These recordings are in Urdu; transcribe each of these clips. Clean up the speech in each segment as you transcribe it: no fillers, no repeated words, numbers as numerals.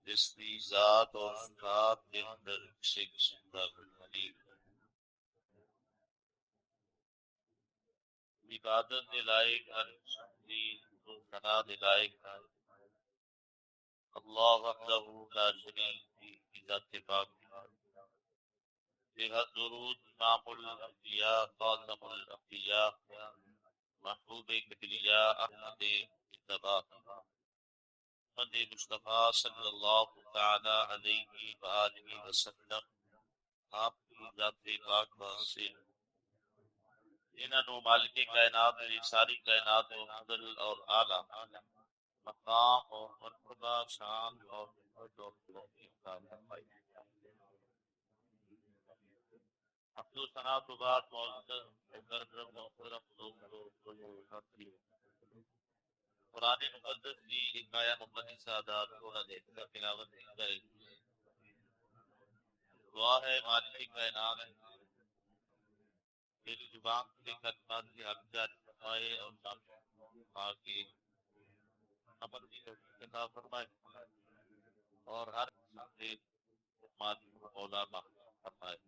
جس کی ذات اور صفات کے اندر کسی قسم کا کوئی عبادت لائق ثنا لائق اللہ وحدہ لا شریک کی ذات پاک بہت درود امام الانبیاء خاتم الانبیاء محبوب کبریا احمد اجتبا محمد مصطفیٰ صلی اللہ تعالی علیہ وآلہ وسلم آپ کی ذات پاک سے انہوں مالک کائنات ساری کائنات و افضل اور اعلیٰ مقام اور مرتبہ شان اور حمد و ثنا تو بعد معزز مکرم محترم لوگ قرآن مقدس کی حکایہ محمدی سعادات کو نہ دیکھ کر تلاوت نہیں کرے دعا ہے مالک کائنات میری زبان کے کلمات کی حق جاری فرمائے اور آگے عمل کی توفیق عطا فرمائے اور ہر سے مادی مولا محفوظ فرمائے.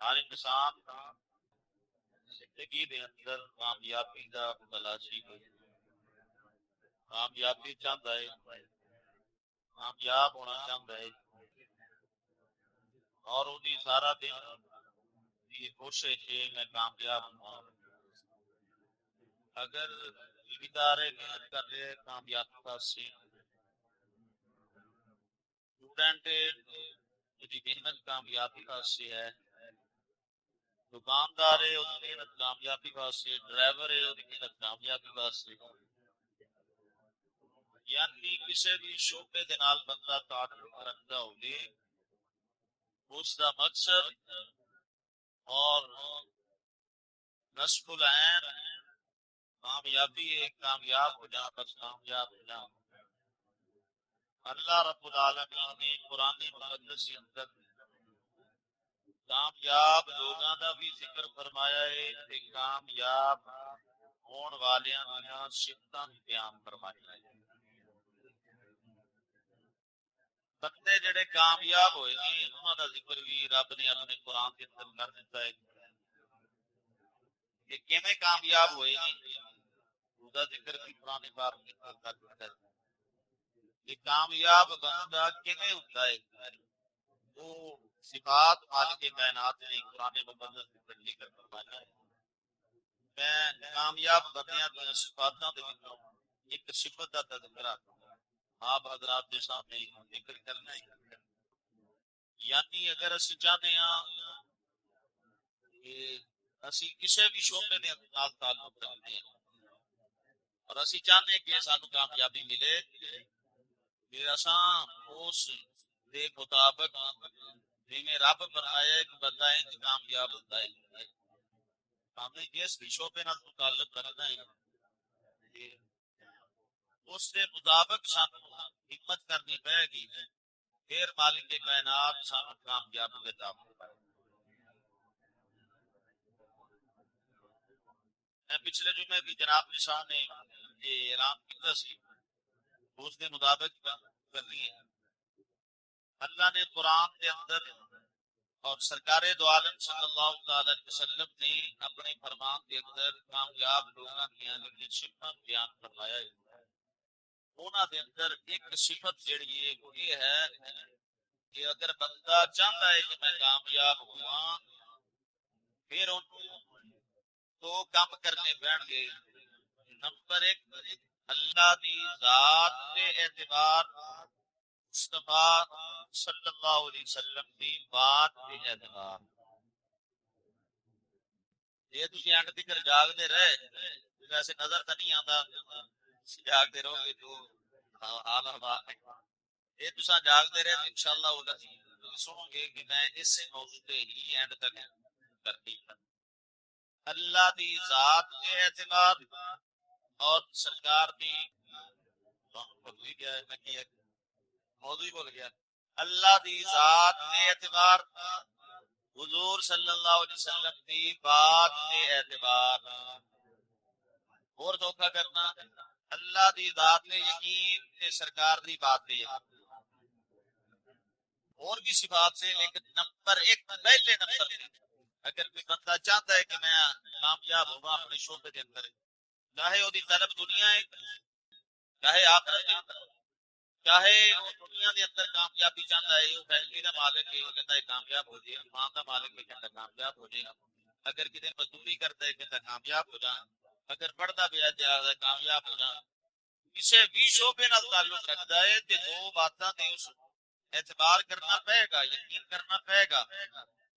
ہر انسان زندگی دے اندر کامیابی دا تلاشی کامیابی چاہتا ہے کامیاب ہونا چاہتا ہے اور وہی سارا دن یہ کوشش ہے میں کامیاب ہوں. اگر ادارے محنت کر رہے کامیابی پاس سے اسٹوڈنٹ کی محنت کامیابی پاس سے ہے دکاندار ہے اس کی محنت کامیابی پاس سے ڈرائیور ہے اس کی محنت کامیابی پاس سے یعنی کسی بھی شعبے کے نال بندہ تعلق رکھتا ہوگی اس کا مقصد اور نصب العین کامیابی ہے کامیاب ہو جا بس کامیاب ہو جا. اللہ رب العالمین نے قرآن مقدس کے اندر کامیاب لوگوں کا بھی ذکر فرمایا ہے کہ کامیاب ہون والیاں دیاں صفتاں بھی بیان فرمایا ہے. بندے جڑے کامیاب ہوئے ہیں انہاں دا ذکر بھی رب نے اپنے قرآن کے اندر کر دیتا ہے کہ کیویں کامیاب ہوئے ہیں اس دا ذکر بھی قرآن پاک کے اندر کر دیتا ہے کہ کامیاب بندہ کیویں ہوتا ہے. وہ صفات مالک کائنات نے قرآن مقدس میں ذکر فرمایا ہے. میں کامیاب بندیاں دی صفاتاں دے وچوں ایک صفت دا تذکرہ آپ حضرات کے سامنے ذکر کرنا ہے. یعنی اگر اسی چاہتے ہیں کہ اسی کسی بھی شعبے میں اپنا تعلق رکھتے ہیں اور اسی چاہتے ہیں کہ سانو کامیابی ملے پھر اساں اس دے مطابق جویں رب فرمایا ہے کہ بندہ انج کامیاب ہوتا ہے ہم نے جس بھی شعبے نال تعلق رکھنا ہے اس کے مطابق سانو ہمت کرنی پڑے گی پھر مالک کائنات سانو کامیابی عطا فرمائے. میں پچھلے جمعے بھی جناب نشان نے یہ اعلان کیا سی اس کے مطابق کرنی ہے. اللہ نے قرآن کے اندر اور سرکار دو عالم صلی اللہ علیہ وسلم نے اپنے فرمان کے اندر کامیاب لوگوں کی صفات بیان فرمایا ہے. انہاں دے اندر ایک صفت جڑی ہے وہ یہ ہے کہ اگر بندہ چاہتا ہے کہ میں کامیاب ہوا پھر ان دو کام کرنے پڑیں گے. نمبر ایک اللہ دی ذات کے اعتبار مصطفیٰ صلی اللہ علیہ وسلم کی بات کے اعتبار. یہ تسی اینڈ تک جاگتے رہے ویسے نظر تو نہیں آتا جاگتے رہو گے تو حال یہ تسا جاگتے رہے انشاءاللہ ہوگا سنو گے کہ میں اس موضوع پہ ہی اینڈ تک کرتی اللہ دی ذات کے اعتبار اور سرکار دی موضوع ہی بول گیا. اللہ دی ذات کے اعتبار، حضور صلی اللہ علیہ وسلم دی بات کے اعتبار، اور دھوکا کرنا اللہ دی ذات نے یقین تے سرکار دی بات پہ یقین اور بھی صفات سے، لیکن نمبر ایک پہلے نمبر پہ اگر کوئی بندہ چاہتا ہے کہ میں کامیاب ہوا اپنے شعبے کے اندر، چاہے وہ طلب دنیا ہے چاہے آخرت ہے، چاہے وہ دنیا کے اندر کامیابی چاہتا ہے، وہ فیملی کا مالک ہے وہ کہتا ہے کامیاب ہو جائے، ماں کا مالک ہے کہتا ہے کامیاب ہو جائے گا، اگر کسی مزدوری کرتا ہے کہتا ہے کامیاب ہو جا، اگر پڑھتا بھی ہے کامیاب ہو جا. کسی بھی شعبے نال تعلق رکھتا ہے کہ دو باتاں تے اس اعتبار کرنا پڑے گا، یقین کرنا پڑے گا،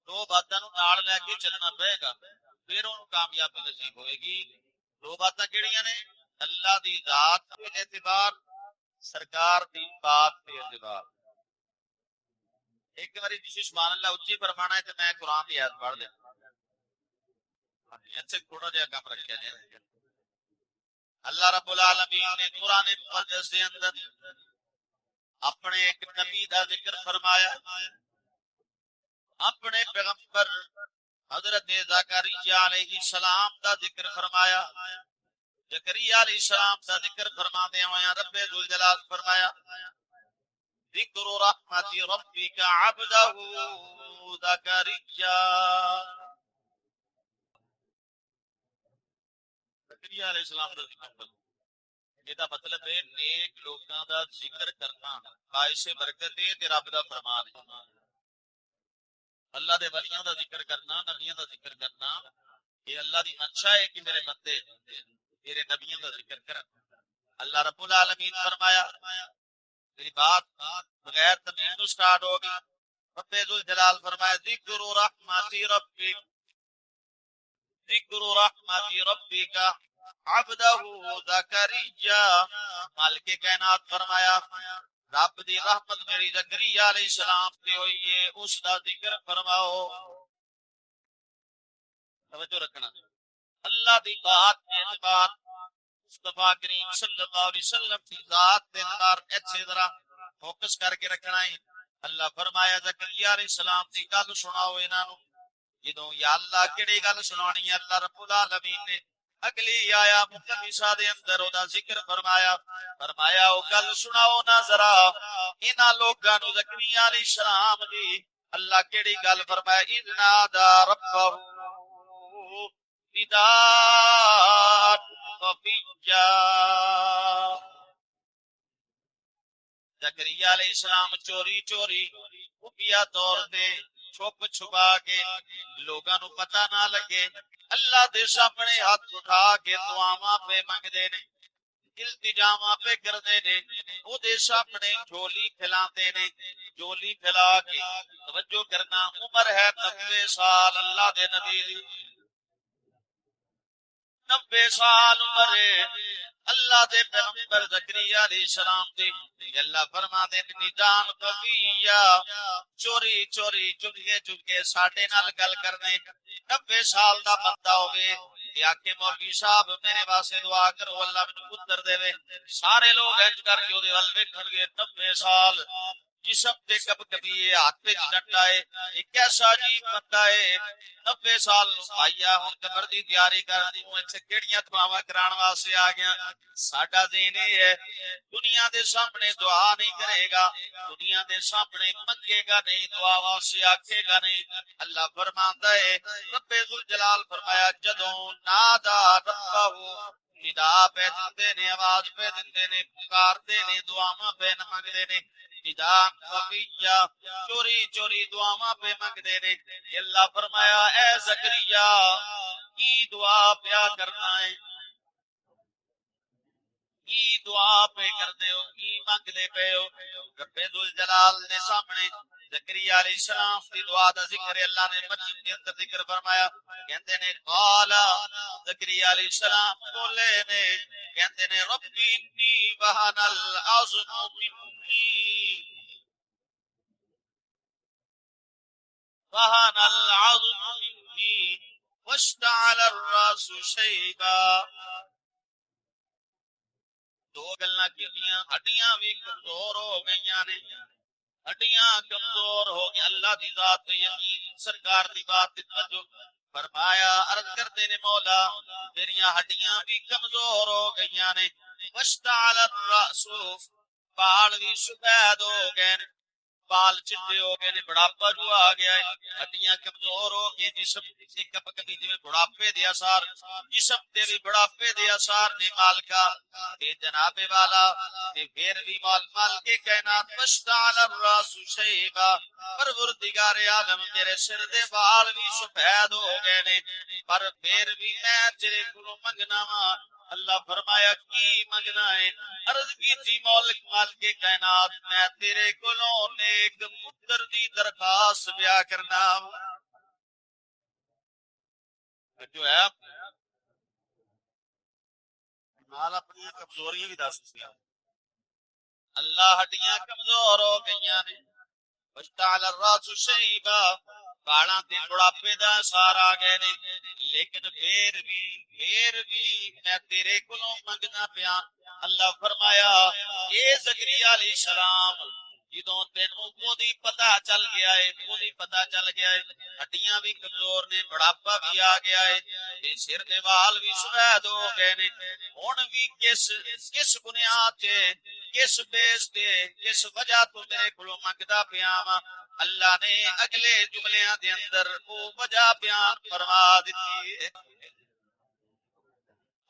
دو باتاں نو نال لے کے چلنا پڑے گا، پھر انہوں کامیابی نصیب ہوئے گی. دو باتاں کیڑیاں نے؟ اللہ دی ذات پہ اعتبار، سرکار دی بات پہ اعتبار. ایک باری جی سبحان اللہ اچھی فرمانا ہے تو میں قرآن کی آیت پڑھ دیں، اچھے تھوڑا جہا کام رکھا جائے. اللہ رب العالمین نے قرآن مقدس کے اندر اپنے ایک نبی دا ذکر فرمایا، اپنے پیغمبر حضرت زکریا علیہ السلام دا ذکر فرمایا. زکریا علیہ السلام دا ذکر فرماتے ہوئے رب ذوالجلال فرمایا ذکر رحمت ربک عبدہ زکریا. زکریا علیہ السلام دا ذکر، یہ مطلب ہے نیک لوگوں دا ذکر کرنا باعث برکت ہے تے رب دا فرمان ہے. اللہ دے ولیاں دا ذکر کرنا، نبیاں دا ذکر کرنا، یہ اللہ دی منشا ہے کہ میرے بندے میرے نبیوں دا ذکر کرن. اللہ رب العالمین فرمایا، میری بات بغیر تمیز تو سٹارٹ ہوگی. رب ذوالجلال فرمایا ذکر رحمت ربک، ذکر رحمت ربک عبدہ زکریا. مالک کائنات فرمایا رب دی رحمت میری زکریا علیہ السلام تے ہوئی ہے، اس دا ذکر فرماؤ. توجہ رکھنا، اللہ دی بات کے اعتبار، مصطفیٰ کریم صلی اللہ علیہ وسلم کی ذات کے اعتبار ایسے ذرا فوکس کر کے رکھنا ہے. اللہ فرمایا زکریا علیہ السلام دی گل سناؤ انہاں نو. جدوں یا اللہ کیڑی گل سنانی ہے؟ اللہ رب العالمین نے اگلی آیا مقدسہ دے اندر او دا ذکر فرمایا، فرمایا او گل سناؤ نا ذرا انہاں لوکاں نو زکریا علیہ السلام دی. اللہ کیڑی گل فرمایا اذ نادى ربه نداء خفیا. زکریا علیہ السلام چوری چوری خفیہ طور تے چھپ چھپا کے لوگاں نو پتہ نہ لگے اللہ دے سامنے ہاتھ اٹھا کے دعاواں پہ منگدے نے، التجاواں پہ کردے نے، او دے سامنے جھولی کھلاتے نے. جھولی کھلا کے توجہ کرنا، عمر ہے 90 سال اللہ دے نبی دی، 90 سال عمر ہے اللہ دے پیغمبر زکریا علیہ السلام دی. اللہ فرماتے ہیں ندان خفیہ، چوری چوری چپکے چپکے ساڈے نال گل کرنے. 90 سال دا بندہ ہوے یا کہ مولوی صاحب میرے واسطے دعا کرو اللہ مینوں پتر دے، سارے لوگ انج کر کے اودے ول ویکھن گے. 90 سال جسم تے کب کبھی ہاتھ وچ ڈنڈا ہے، ایک ایسا عجیب بندہ ہے. 90 سال آیا ہن قبر دی تیاری کر دی، ایتھے کیڑیاں دعاواں کران واسطے آ گیا. ساڈا دین یہ ہے دنیا دے سامنے دعا نہیں کرے گا، دنیا دے سامنے منگے گا نہیں، دعا واسطے آکھے گا نہیں. اللہ فرماندا ہے رب ذوالجلال فرمایا جدوں نادا ربہ ندا پہ دیندے نے، آواز پہ دیندے نے، پکاردے نے، دعاواں پہ منگدے نے. ندا خفیہ چوری چوری دعاواں پہ منگدے نے. اللہ فرمایا اے زکریا کی دعا پیا کرنا ہے، کی دعا پہ کر دے ہو، کی منگ دے پے ہو؟ رب ذوالجلال نے سامنے زکریا علیہ السلام کی دعا دا ذکر اللہ نے مسجد کے اندر ذکر فرمایا. کہندے نے قال زکریا علیہ السلام بولے نے، کہندے نے ربی انی وہن العظم منی وہن العظم منی واشتعل الراس شیبا. دو گلاں کیتیاں ہڈیاں بھی کمزور ہو گئیاں نے ہڈیاں کمزور ہو گئی اللہ دی ذات تے یقین سرکار دی بات تے توجہ فرمایا عرض کرتے نے مولا میریاں ہڈیاں بھی کمزور ہو گئیاں نے واشتعل الرأس بال بھی سفید ہو گئے نے بال چٹے ہو گئے نے بڑھاپا جو آ گیا ہے ہڈیاں کمزور ہو گئی جسم سے کب کبھی جویں بڑھاپے دے اثار جسم تے بھی بڑھاپے دے اثار نے مالکا تے جناب والا تے پھر بھی مال کے کائنات واشتعل الراس شیبا پروردگار عالم میرے سر دے بال بھی سفید ہو گئے نے پر پھر بھی میں تیرے کولوں منگنا وا اللہ فرمایا کی منگنا ہے عرض کی تھی مالک مال کے کائنات میں تیرے کولوں نیک پتر دی درخواست بیا کرنا جو ہے مال اپنی کمزوریاں بھی دس دیا اللہ ہڈیاں کمزور ہو گئیاں نے واشتعل الراس شیبا بالاں تے بڑھاپے دا اثار آ گئے نے لیکن پھر بھی میں تیرے کولوں منگنا پیا اللہ فرمایا اے زکریا علیہ السلام جدوں تینوں خودی پتہ چل گیا ہے ہڈیاں بھی کمزور نے بڑھاپا بھی آ گیا ہے تے سر دے وال بھی سفید ہو گئے نے ہن بھی کس بنیاد تے کس بیس تے کس وجہ تو میرے کولوں منگدا پیا وا اللہ نے اگلے جملیاں دے اندر وہ وجہ بیان فرما دتی ہے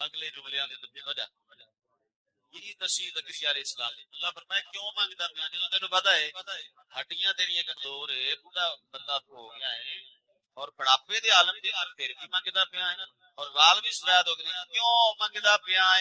اگلے جملیاں دے اندر وجہ یہی تشہیر زکریا علیہ السلام اللہ فرمائے کیوں مانگدا پیا جدوں تینوں پتہ ہے ہڈیاں تیریاں کمزور ہے بوڑھا بندہ ہو گیا ہے اور بڑھاپے دے عالم دے اندر پھر بھی مانگدا پیا ہے اور وال بھی سفید ہو گئے کیوں مانگدا پیا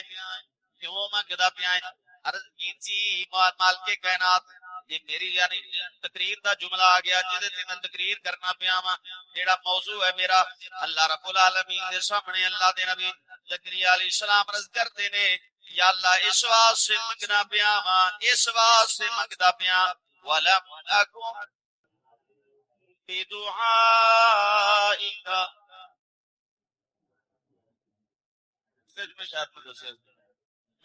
ہے عرض کی تھی مال کے کائنات یہ میری یعنی تقریر دا جملہ آ گیا جدے تے میں تقریر کرنا پیا وا جیڑا موضوع ہے میرا اللہ رب العالمین دے سامنے اللہ دے نبی زکریا علیہ السلام عرض کرتے نے یا اللہ اس واسطے منگنا پیا وا اس واسطے منگدا پیا ولم اکن بدعائک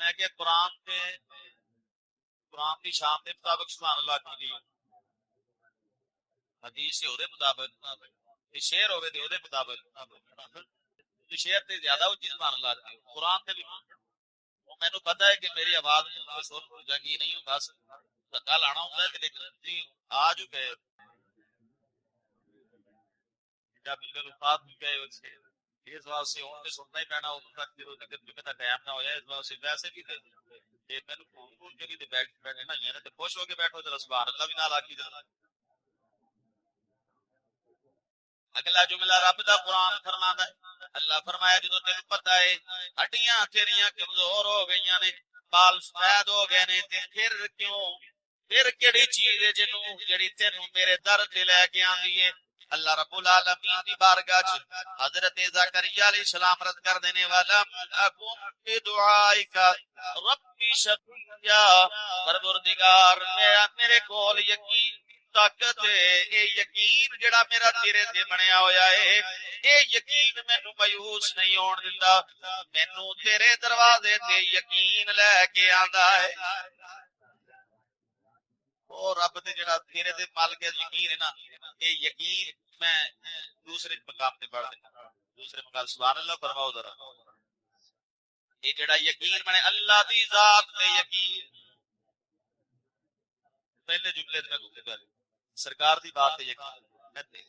میں کہ قرآن کی شان کے مطابق سبحان اللہ کی گئی حدیث سے اودے مطابق شعر ہوے تے اودے مطابق شعر تے زیادہ اونچی سبحان اللہ کی قرآن تے بھی مینوں پتہ ہے کہ میری آواز سر جنگی نہیں ہوں بس دھکا لانا ہوندا ہے تے لیکن آ جو گئے جب الفاظ گئے اس واسطے ہوں تے سننا ہی پینا اس تک جدوں تک جمعے دا ٹائم نہ ہویا اس واسطے ویسے بھی تے مینوں فون فون کے تے بیٹھے نا یہ تے خوش ہو کے بیٹھو تے سبحان اللہ بھی نال آکھی جانا اگلا جملہ رب دا قرآن فرماندا ہے اللہ فرمایا جدوں تینوں پتہ ہے ہڈیاں تیریاں کمزور ہو گئیاں نے بال سفید ہو گئے نے تے پھر کیڑی چیز ہے جڑی تینوں میرے در تے لے کے آندی ہے اللہ رب العالمین دی بارگاہ چ حضرت زکریا علیہ السلام رد کر دینے والا اکم بدعائک ربی شقیا پروردگار میرے کول یقین طاقت اے یقین جڑا میرا تیرے تے بنیا ہویا ہے اے یقین مینوں مایوس نہیں ہون دیندا مینوں تیرے دروازے تے یقین لے کے آندا ہے او رب تے جڑا تیرے تے مال کے یقین ہے نا اے یقین میں دوسرے مقام تے پڑھ دینا دوسرے مقام سبحان اللہ فرماؤ ذرا اے جڑا یقین بنے اللہ دی ذات تے یقین پہلے جملے تے میں سرکار دی بات تے یقین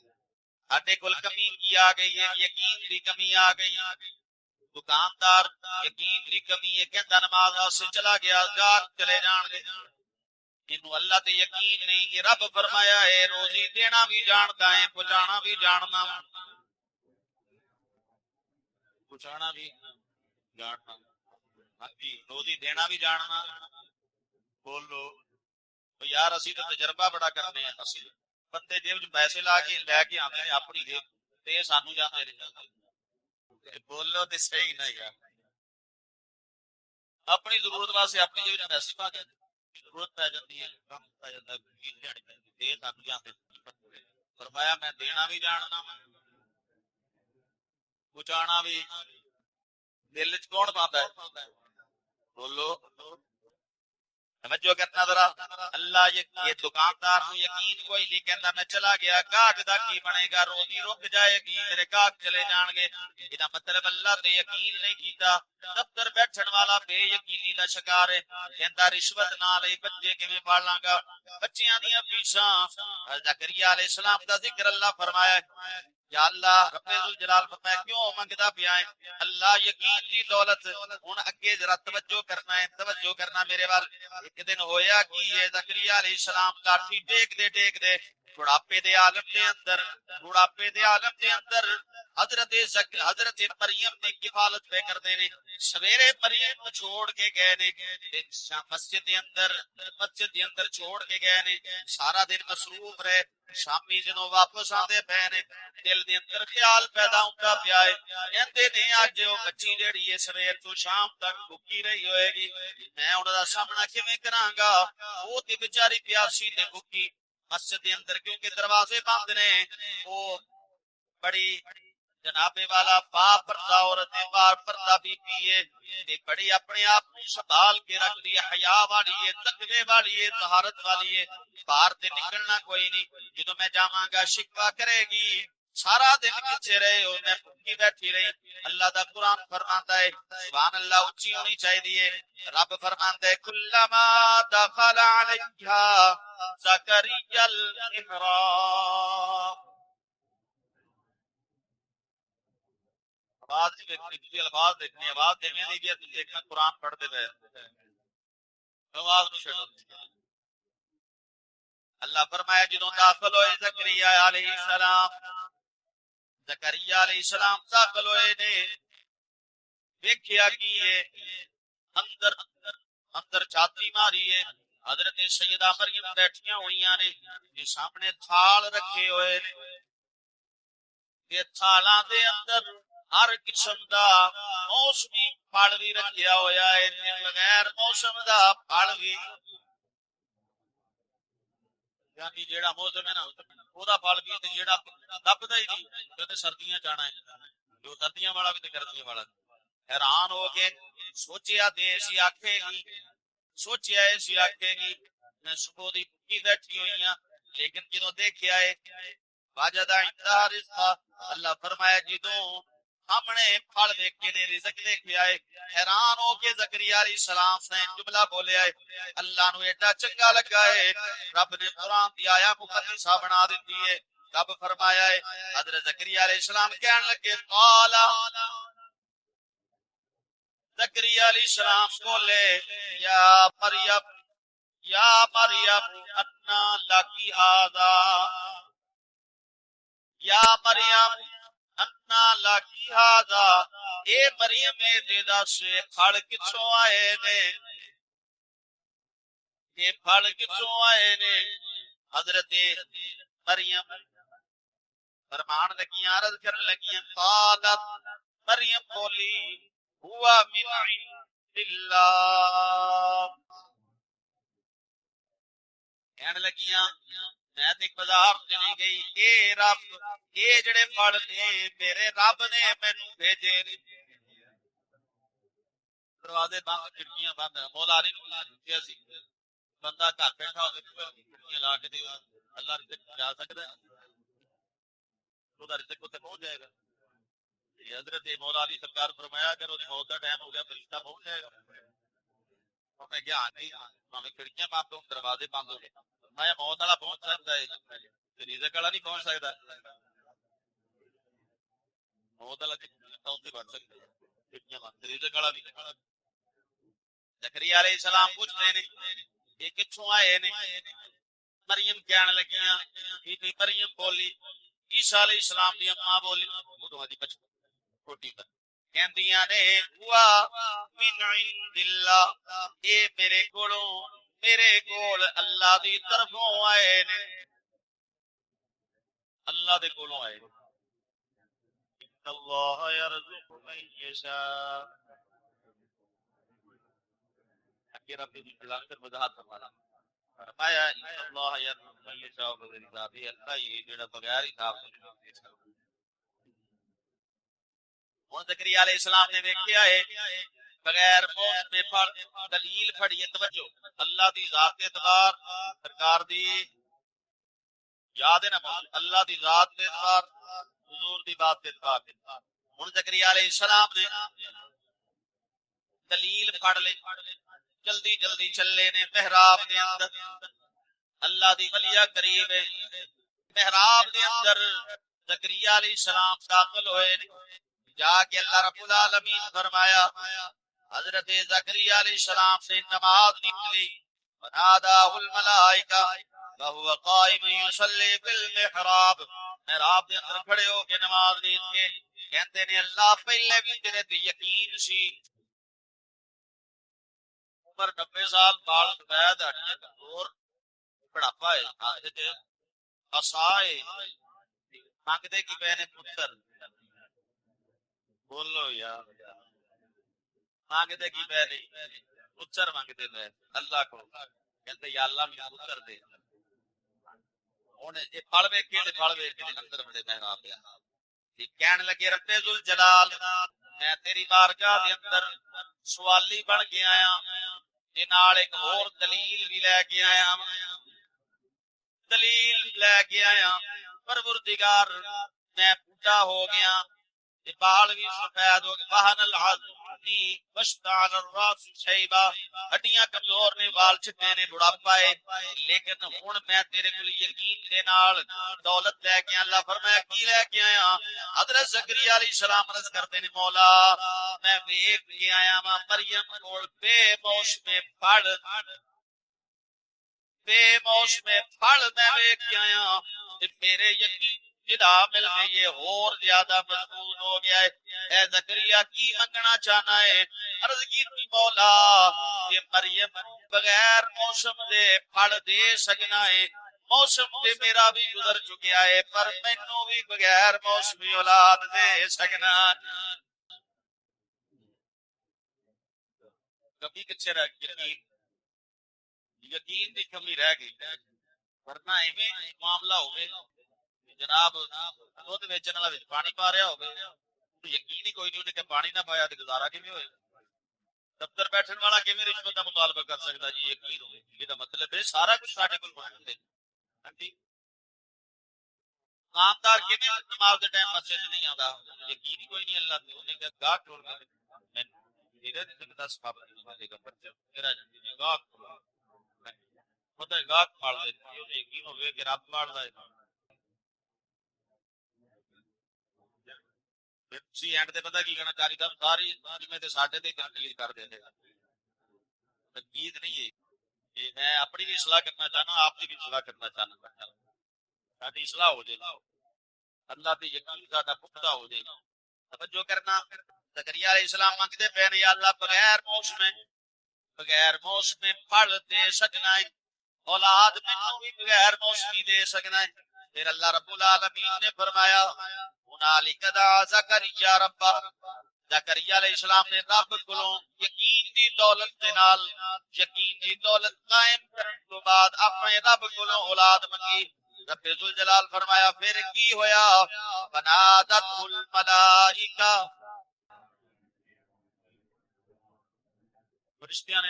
ساڈے کول کمی کی آ گئی ہے یقین دی کمی آ گئی دکاندار یقین دی کمی ہے کہندا نماز سے چلا گیا گار چلے جان گے انہوں اللہ تے یقین نہیں کہ رب فرمایا ہے روزی دینا بھی جانتا ہے پہنچانا بھی جاننا پہنچانا بھی جاننا روزی دینا بھی جاننا بولو تو یار اسی تو تجربہ بڑا کرنے ہیں اسی بندے جیب جو پیسے لا کے لے کے آتے ہیں اپنی جیب تے سانو جاندے نہیں بولو تے صحیح نہیں گا اپنی ضرورت واسطے اپنی جیب پیسے پا کے ضرورت پہ جاتی ہے کم پہ جاتا ہے دے سانو جاندے فرمایا میں دینا بھی جاننا پہنچانا بھی دل چ کون پاتا ہے بولو توجہ کرنا ذرا. اللہ یہ دکاندار نو یقین کوئی نہیں کہندا میں چلا گیا گاہک دا کی بنے گا, روزی رک جائے گی, میرے گاہک چلے جان گے. یہ مطلب اللہ تے یقین نہیں کیتا. دفتر بیٹھن والا بے یقینی دا شکار ہے, کہندا رشوت نہ لے بچے کیویں پال لاں گا. بچیاں دیاں فیساں. زکریا علیہ السلام دا ذکر اللہ فرمایا یا اللہ رب الجلال فرمایا کیوں منگدا پیا ہے اللہ یقین دی دولت. ہن اگے ذرا توجہ کرنا ہے, توجہ کرنا میرے وال. ایک دن ہویا کہ یہ زکریا علیہ السلام لاٹھی ٹیک دے بڑھاپے دے عالم دے اندر, بڑھاپے دے عالم دے اندر حضرت مریم دی کفالت پہ کردے نے. سویرے مریم چھوڑ کے گئے نے مسجد دے اندر چھوڑ کے گئے نے, سارا دن مصروف رہے. شامی جنوں واپس آندے پے نے دل دے اندر خیال پیدا ہوندا پیا ہے, کہندے نے اج او بچی جیڑی ہے سویر تو شام تک بھوکی رہی ہوئے گی, میں انہاں دا سامنا کیویں کراں گا. او تے بیچاری پیاسی تے بھوکی مسجد دے اندر کیونکہ دروازے بند نے. او بڑی جناب والا باپ پردہ عورت ہے, باپ پردہ بی بی ہے, بڑی اپنے آپ کو سنبھال کے رکھتی ہے, حیا والی ہے, تقوی والی ہے, طہارت والی ہے. باہر تے نکلنا کوئی نہیں, جدوں میں جاواں گا شکوا کرے گی. سارا دن پیچھے رہے ہو میں بھوکی بیٹھی رہی. اللہ دا قرآن فرماندا ہے سبحان اللہ اونچی ہونی چاہیے. رب فرماندا ہے کلما دخل علیہا زکریا المحراب. آواز دیکھنی, الفاظ دیکھنی, آواز دیکھنے دی بھی دیکھنا قرآن پڑھتے ہوئے آواز نو چھڑو. اللہ فرمایا جدوں داخل ہوئے زکریا علیہ السلام, زکریا علیہ السلام داخل ہوئے نے ویکھیا کی ہے اندر اندر چھاتی ماری ہے. حضرت سیدہ مریم بیٹھیاں ہوئیاں نے, یہ سامنے تھال رکھے ہوئے نے. یہ تھالاں دے اندر ہر قسم دا موسمی پھل بھی رکھیا ہویا ہے, بغیر موسم دا پھل بھی یعنی جیڑا موسم ہے نا او دا پھل بھی جیڑا لبدا ہی نہیں تے سردیاں جانا ہے, جو سردیاں والا بھی تے گرمیاں والا. حیران ہو کے سوچیا تے اسی آکھے گی, سوچیا اسی آکھے گی میں صبح دی بھوکی بیٹھی ہوئی ہاں, لیکن جدوں دیکھیا ہے واجد عندہ رزقا, اللہ فرمایا جدوں سامنے پھل دیکھے نے رزق دیکھیا ہے, حیران ہو کے زکریا علیہ السلام نے جملہ بولیا ہے اللہ نو ایڈا چنگا لگا ہے رب نے قرآن دی آیا مقدسہ بنا دیتی ہے. رب فرمایا ہے حضرت زکریا علیہ السلام کہنے لگے قال زکریا علیہ السلام بولے یا مریم انا لکی ھذا, یا مریم انا لکی ھذا, اے مریم دے دس پھل کتھوں آئے نے, یہ پھل کتھوں آئے نے. حضرت مریم فرمان لگی, عرض کرنے لگی, قالت مریم بولی ہوا من عند اللہ, کہنے لگیاں میں تے بازار چلی گئی, اے رب اے جڑے پھل نے میرے رب نے مینوں بھیجے. دروازے بند, کھڑکیاں بند, مولا علی نو پوچھیا سی بندہ گھر بیٹھا ہو کھڑکیاں لا کے اللہ رزق جا سکدا ہے, خدا رزق کو پہنچ جائے گا. حضرت مولا علی سرکار فرمایا اگر اس موت کا ٹائم ہو گیا فرشتہ پہنچ جائے گا. میں کیا نہیں ہمیں کھڑکیاں بند ہو, دروازے بند ہو گئے, میں موت والا پہنچ سکتا ہے رزق والا نہیں پہنچ سکتا. موت والا اتنے بن سکتا ہے, کھڑکیاں بند, رزق والا بھی. زکریا علیہ السلام پوچھتے ہیں یہ کتھوں آئے نے, مریم کہنے لگیاں, مریم بولی عیسیٰ علیہ السلام دی اماں بولی اٹھوا دی بچ چھوٹی تر کہندیاں نے ہوا من عند اللہ, اے میرے کول اللہ دی طرفوں آئے نے, اللہ دے کولوں آئے. ان اللہ یرزق من یشاء, کہ رب دی بلند وضاحت فرمانا فرمایا ان اللہ یرزق من یشاء بغیر حساب, اللہ یہ جڑا بغیر حساب سے وہ زکریا علیہ السلام نے دیکھا ہے بغیر موت میں پڑھ دلیل پڑھیے توجہ اللہ دی ذات اعتبار سرکار دی یاد ہے نا اللہ دی ذات اعتبار حضور دی بات اعتبار ہن زکریا علیہ السلام نے دلیل پڑھ لے جلدی جلدی چلے نے محراب دے اندر اللہ دی ولیہ قریب ہے محراب دے اندر زکریا علیہ السلام داخل ہوئے جا کے اللہ رب العالمین فرمایا حضرت زکریا علیہ السلام سے نماز نکلی وناداه الملائکہ وهو قائم يصلي بالمحراب محراب دے اندر کھڑے ہو کے نماز نیند کے کہتے نے اللہ پہلے بھی تیرے تے یقین سی عمر 90 سال بال سفید ہڈیاں کمزور بڑھاپا ہے ہاتھ تے عصا ہے مانگتے کی میں نے پتر بولو یار مانگتے کی میں نے پتر مانگتے میں اللہ کو کہتے یا اللہ مجھے پتر دے انہیں یہ پھڑ وے کے اندر بڑے محراب پہ کہنے لگے رب ذوالجلال میں تیری بارگاہ دے اندر سوالی بن کے آیا تے نال ایک اور دلیل بھی لے کے آیا پروردگار میں بوڑھا ہو گیا بال بھی سفید ہو گئے بہن الحزنی وشتعل الراس شیبہ ہڈیاں کمزور نے بال چٹے نے بڑھاپا ہے لیکن ہن میں تیرے کول یقین دے نال دولت لے کے اللہ فرمایا کی لے کے آیا حضرت زکریا علیہ السلام عرض کرتے نے مولا میں دیکھ کے آیا ماں مریم کول بے موسم پھڑ میں دیکھ کے آیا میرے یقین جدا مل گئی ہے اور زیادہ مضبوط ہو گیا ہے اے زکریا کی منگنا چاہنا ہے عرض کی مولا کہ مریم بغیر موسم دے پھڑ دے سکنا ہے موسم دے میرا بھی گزر چکیا ہے پر مینوں بھی بغیر موسمی اولاد دے سکنا کبھی کچھ رہ یقین دی کمی رہ گئی ورنہ ایویں معاملہ ہوئے جناب دودھ ویچن والا پانی پا رہا ہوگا یقین ہی کوئی نہیں انہیں کہ پانی نہ پایا تو گزارا کیویں ہوئے دفتر بیٹھن والا کیویں رشوت کا مطالبہ کر سکتا جی یقین ہوئے یہ مطلب ہے سارا کچھ ساڈے کول موجود ہے کامدار کیویں نماز دے ٹائم مسجد نہیں آندا یقین ہی کوئی نہیں اللہ تے انہیں کہ گاہ چھوڑ کے میں میرے تے سکتا صحابہ دے گا بچہ میرا گاہ خدا گاہ پھاڑ دے یقین ہوئے کہ رب پھاڑ دا ہے سی اینڈ تے پتہ کی کہنا چاری صاحب ساری میں تے ساڈے تے تنقید کر دے تنقید نہیں ہے یہ میں اپنی بھی اصلاح کرنا چاہنا آپ کی بھی اصلاح کرنا چاہنا ساری اصلاح ہو جائے اللہ تے یقین ساڈا پختہ ہو جائے توجہ کرنا زکریا علیہ السلام مانگتے پے یا اللہ بغیر موسم پھل دے سکنا ہے اولاد مینوں بھی بغیر موسمی دے سکنا ہے پھر اللہ رب العالمین نے فرمایا ہنالک دعا زکریا رب زکریا علیہ السلام نے رب کولوں یقین دی دولت دے نال یقین دی دولت قائم کرن تو بعد اپنے رب کولوں اولاد منگی رب ذوالجلال فرمایا پھر کی ہویا بنادت الملائکہ فرشتیاں نے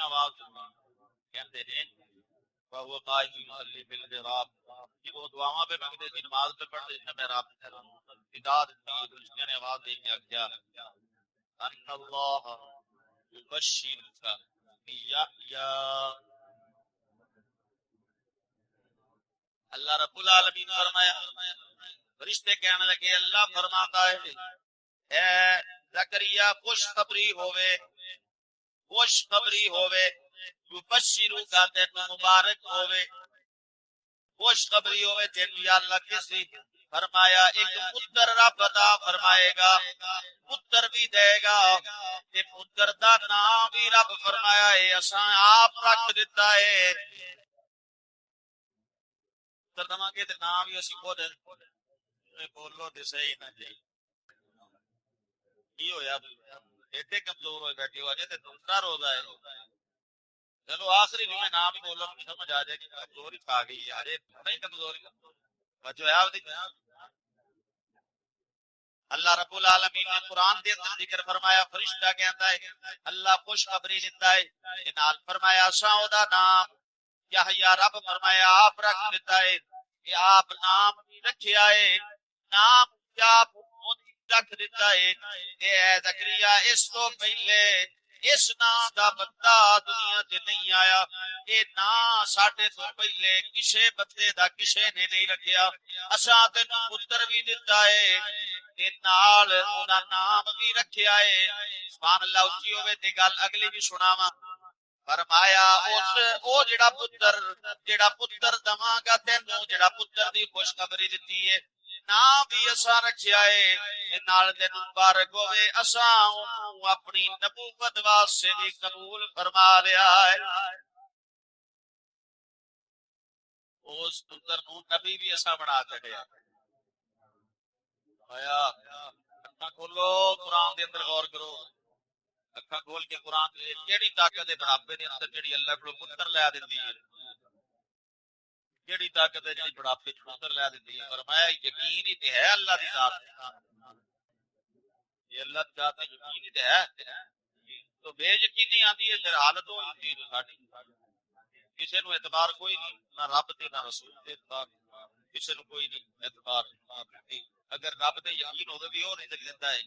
آواز کہتے ہیں وہ قائم یصلی بالمحراب یہ وہ دعاواں پہ مانگتے تھے نماز پہ پڑھتے تھے محراب ہدایت دی فرشتیاں نے آواز دے کے کیا ان اللہ یبشرک بیحییٰ اللہ رب العالمین فرمایا فرشتے کہنے لگے اللہ فرماتا ہے اے زکریا خوشخبری ہووے یبشرک تے مبارک ہووے خوشخبری ہوئے تین یا اللہ کسی فرمایا ایک پتر رب عطا فرمائے گا پتر بھی دے گا تے پتر دا نام بھی رب فرمایا ہے اساں آپ رکھ دیتا ہے پتر دماں کے تے نام بھی اسی خود بولو تے صحیح نہ جی کی ہویا ایڈے کمزور ہوئے بیٹھے ہو اجے تے دوسرا روزہ ہے چلو آخری بھی میں نام ہی بولو سمجھ آ جائے کہ کمزوری کھا گئی ہے نہیں کمزوری بچو ہے آپ اللہ رب العالمین نے قرآن دے اندر ذکر فرمایا، فرشتہ کہتا ہے اللہ خوشخبری دیتا ہے، نال فرمایا ساؤ دا نام یا رب فرمایا آپ رکھ دیتا ہے کہ آپ نام رکھیا ہے، نام کیا رکھ دیتا ہے کہ اے زکریا اس تو پہلے اس نام دا بندہ دنیا تے نہیں آیا، یہ نام ساڈے تو پہلے کسے بندے دا کسے نے نہیں رکھیا، اساں تینوں پتر بھی دیتا ہے تے نال اوندا نام بھی رکھیا ہے۔ سبحان اللہ، اچھی ہوئے تے گل اگلی بھی سناواں۔ فرمایا اس او جڑا پتر دواں گا تینوں، جڑا پتر دی خوشخبری دتی ہے، نام بھی اساں رکھیا ہے، نال تینوں مبارک ہوے اساں اونوں اپنی نبوت واسطے بھی قبول فرما لیا ہے۔ اس پتر نو نبی بھی اساں بنا چھڈیا۔ آیا اکھاں کھولو، قرآن دے اندر غور کرو، اکھاں کھول کے قرآن دے کیڑی طاقت ہے بڑھاپے دے اندر جڑی اللہ کو پتر لے دیندی ہے، کیڑی طاقت ہے جڑی بڑھاپے وچ پتر لے دیندی ہے؟ فرمایا یقین ہی تے ہے اللہ دی ذات، یہ اللہ دی ذات ہے، یقین ہی تے ہے، تو بے یقینی آندی ہے پھر حالت ہوندی ہے ساڈی، کسے نو اعتبار کوئی نہیں، نہ رب تے نہ رسول تے اعتبار، کسے نو کوئی نہیں اعتبار۔ اگر رب تے یقین ہوے بھی ہو نہیں سکدا ہے،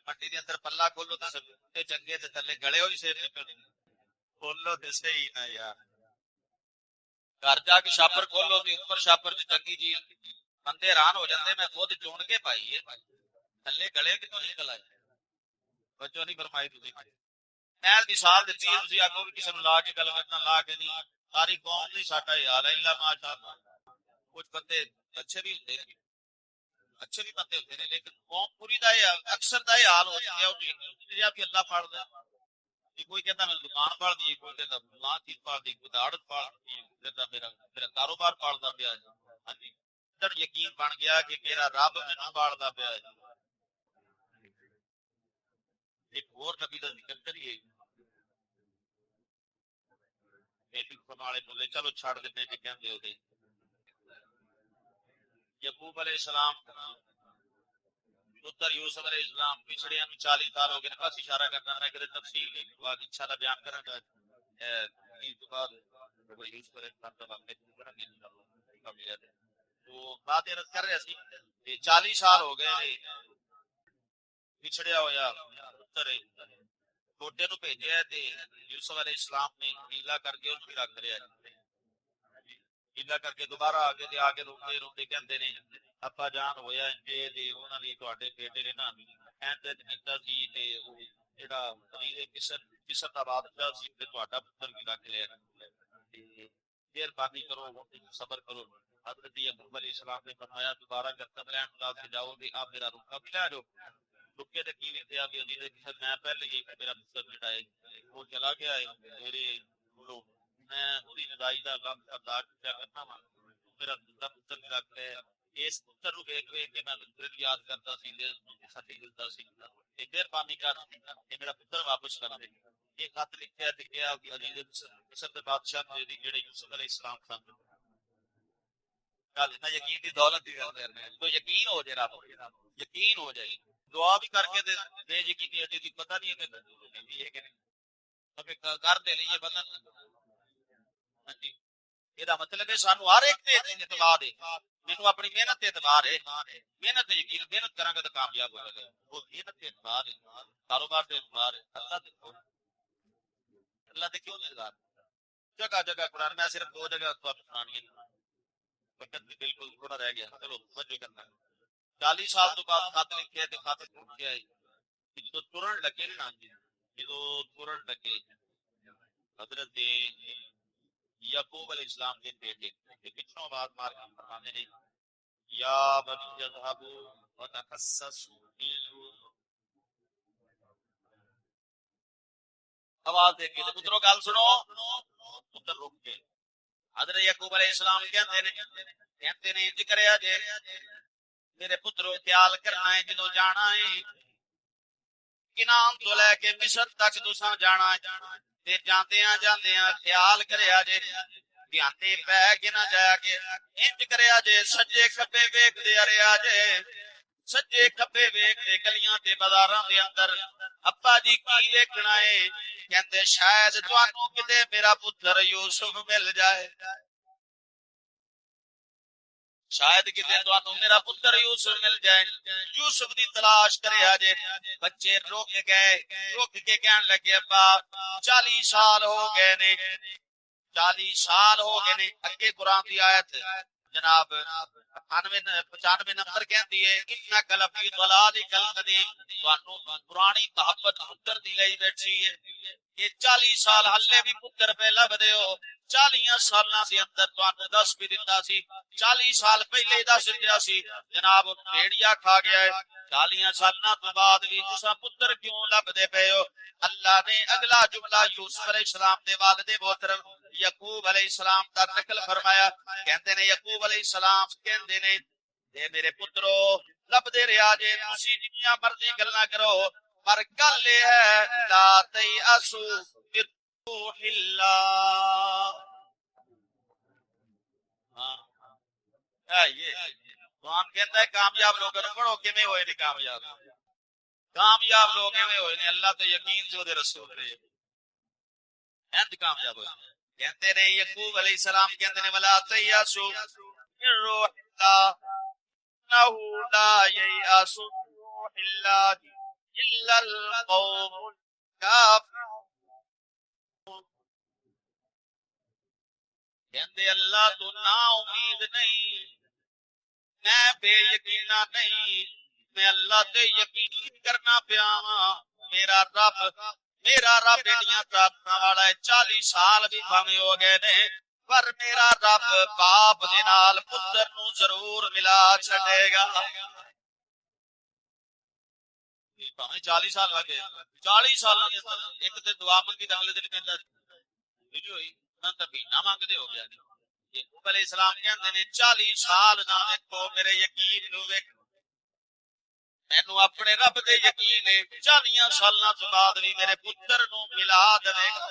مٹی دے اندر پلہ کھولو تے چنگے تے تھلے گڑے ہوئی سیر نکل کھولو تے صحیح نہ یار، گھر جا کے شاپر کھولو تے اوپر شاپر تے چنگی چیز، بندے حیران ہو جاندے میں خود چون کے پائی ہے، تھلے گڑے کتوں نکل آئے، بچوں نہیں فرمائی تھی۔ میں مثال دیتی ہے، تسی آکھو کسی نو لا کے گل کرنا، لا کے نہیں، ساری قوم نہیں ساڈا حال ہے الا ماشاء اللہ، کچھ بندے اچھے بھی ہوتے ہیں، اچھے بھی بندے ہوتے ہیں، لیکن قوم پوری دا اکثر دا حال ہو گیا کہ اللہ پڑھ دے، کوئی کہتا میں دکان پڑھ دی، کوئی کہتا فلاں چیز پڑھ دی، کوئی آڑت پڑھ دی، کوئی کہتا میرا کاروبار پڑھدا پیا ہے۔ ہاں جی، ادھر یقین بن گیا کہ میرا رب مینوں پڑھدا پیا ہے۔ ایک اور نبی دا ذکر کریے، والے بولے چلو چھڑ دیتے جی کہندے ہو گئے، یعقوب علیہ السلام پتر یوسف علیہ السلام پچھڑے 40 سال ہو گئے، بس اشارہ کرنا ہے کہ تفصیل انشاءاللہ بیان کرنا گا اس کے بعد یوسف علیہ السلام کا واقعہ کریں گے انشاءاللہ۔ تو بات عرض کر رہے سی 40 سال ہو گئے پچھڑیا ہویا پتر چھوٹے نو بھیجیا تے یوسف علیہ السلام نے ہیلا کر کے اس کو رکھ لیا، ہیلا کر کے دوبارہ آگے روتے روتے کہندے نے ابا جان ہویا جے تے انہاں دی تواڈے بیٹے نے نا اینڈ کیتا سی تے او جڑا عزیز مصر دا بادشاہ سی تے تواڈا پتر بھی رکھ لیا، دیر باقی کرو صبر کرو۔ حضرت یعقوب علیہ السلام نے فرمایا دوبارہ گردن لین لگ جاؤ گے، آپ میرا رکا بھی لے جاؤ، رکے تے کی لکھیا کہ عزیز مصر میں پہلے ہی میرا پتر جڑا ہے وہ چلا گیا ہے، میرے کولوں میں اودی جدائی دا غم برداشت کیا کرنا وا، میرا دوسرا پتر بھی رکھ لے، اس پتر نو ویکھ ویکھ کے میں حضرت یاد کرتا سی، سچی دلدا سی، مہربانی کر کہ میرا پتر واپس کر دے۔ یہ خط لکھیا تے کہیا کہ عزیز مصر دے بادشاہ نے جڑے یوسف علیہ السلام سن، نہ یقین دی دولت دی گل کر رہے ہیں، تو یقین ہو جائے رب، یقین ہو جائے، دعا بھی کر کے بے یقینی ہٹی دی پتہ نہیں ہے کہ نہیں کر دے لیے بدن۔ ہاں جی، یہ مطلب ہے سانو ہر ایک تے اعتبار ہے، مینوں اپنی محنت تے اعتبار ہے، محنت یقین محنت کراں گا تو کامیاب ہو جائے گا، وہ محنت تے اعتبار ہے، کاروبار تے اعتبار ہے، اللہ تے کیوں اعتبار؟ جگہ جگہ قرآن میں صرف 2 جگہ تو سنانی ہے، وقت بھی بالکل تھوڑا رہ گیا، چلو توجہ کرنا۔ 40 سال تو بعد خط لکھے تے خط پہنچیا ہے، جدو ترن لگے نا، جدو ترن لگے حضرت یعقوب علیہ السلام کے بیٹے پچھوں بات مار کے فرمانے نے یا بنی اذهبوا وتحسسوا من يوسف، آواز دے کے پترو گل سنو، پتر رک گئے۔ حضرت یعقوب علیہ السلام کہتے نے انج کریا جے میرے پترو خیال کرنا ہے جدو جانا ہے کنان تو لے کے مصر تک تساں جانا ہے تے جاندیاں خیال کریا جے دھیانے پہ کے نہ جایا کہ انج کریا جے سجے کھبے ویکھدے رہیا جے سجے کھبے ویکھ دے گلیاں تے بازاراں دے اندر ابا جی کی ویکھنا ہے کہندے شاید تانوں کتے میرا پتر یوسف مل جائے شاید کتے تانوں میرا پتر یوسف مل جائے یوسف دی تلاش کرے آجے بچے روک گئے روک کے کہن لگے ابا 40 سال ہو گئے نے 40 سال ہو گئے نے اگے قرآن دی آیت جناب 95 نمبر کہندی ہے اتنا کلفی ضلال کل قدیم تانوں پرانی محبت پتر دی لئی بیٹھی ہے یہ 40 سال ہلے بھی پتر پہ لب دے ہو 40 سالاں دے اندر تانوں دس بھی دتا سی 40 سال پہلے دس دیا سی جناب بھیڑیا کھا گیا ہے 40 سالاں تو بعد بھی تساں پتر کیوں لب دے پے ہو اللہ نے اگلا جملہ یوسف علیہ السلام دے والد محترم یعقوب علیہ السلام دا نقل فرمایا کہندے نے یعقوب علیہ السلام کہندے نے اے میرے پترو لب دے رہا جے تسی جنیاں مرضی گلاں کرو پر گل یہ ہے لا تیأسو من روح اللہ یہ قرآن کہتا ہے کامیاب لوگ پڑھو کیویں ہوئے نے کامیاب لوگ ایویں ہوئے نے اللہ تو یقین جو دے رسول دے انت کامیاب ہوئے کہتے نے یعقوب علیہ السلام کہتے نے ولا تیأسو من روح اللہ انه لا ییأس من روح اللہ الا القوم الکافرون کہتے اللہ تو نا امید نہیں میں بے یقینہ نہیں میں اللہ تے یقین کرنا پیا میرا رب ایڈیاں طاقتاں والا ہے 40 سال بھی بھاویں ہو گئے نے پر میرا رب باپ دے نال پتر نو ضرور ملا چھڈے گا بھاویں 40 سال لگے 40 سالاں دے ایک تے دعا منگی تے اگلے دن کہندا ویڈیو ہوئی نہ تے مہینہ منگدے ہو گیا یعقوب علیہ السلام کہندے نے 40 سال نہ ویکھو میرے یقین نو ویکھ مینوں اپنے رب دے یقین ہے 40 سالاں تو بعد بھی میرے پتر نو ملا دے گا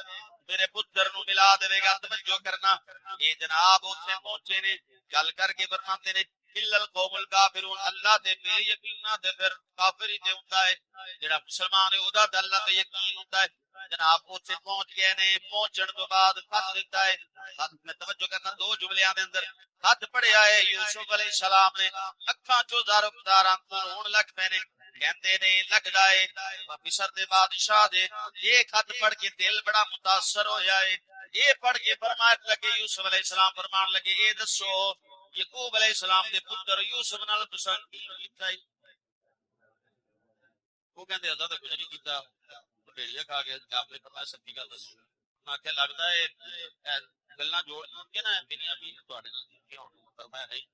میرے پتر نو ملا دے گا توجہ کرنا یہ جناب اوتھے پہنچے نے گل کر کے فرماتے نے الا القوم الکافرون اللہ تے بے یقینا تے پھر کافر ہی تے ہوندا ہے جڑا مسلمان ہے اودا تے اللہ تے یقین ہوندا ہے جناب اوتھے پہنچ گئے نے پہنچن تو بعد خط دیتا ہے خط میں توجہ کرنا دو جملیاں دے اندر خط پڑھیا ہے یوسف علیہ السلام نے اکھاں چوں داراں ہون لگ پے نے کہندے نے لگدا ہے مصر دے بادشاہ دے یہ خط پڑھ کے دل بڑا متاثر ہویا ہے یہ پڑھ کے فرمان لگے یوسف علیہ السلام فرمان لگے اے دسو یعقوب علیہ السلام دے پتر یوسف نال پسند کیتا ہے وہ کہندے اللہ تے کچھ نہیں کیتا بھیڑیا کھا گیا آپ نے فرمایا سچی گل دسو میں کہ لگدا ہے گلاں جوڑ کے نا دنیا بھی تواڈے نال فرمایا نہیں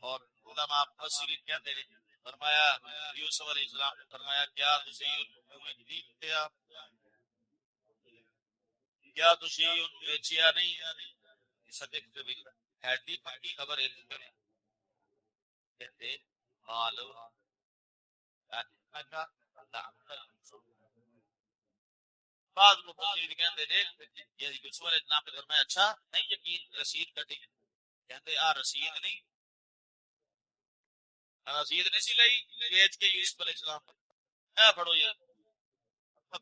اور علماء مفسرین کہتے ہیں فرمایا یوسف علیہ السلام نے فرمایا کیا تسی بیچیا نہیں صدق بھی ہیڈی پکی خبر ایک کہتے حال بعض مفسرین کہتے ہیں یہ یوسف علیہ السلام نے فرمایا اچھا نہیں یقین رسید کٹی کہتے رسید نہیں رسید نہیں سی لئی بیچ کے یوسف علیہ السلام اے پڑھو یہ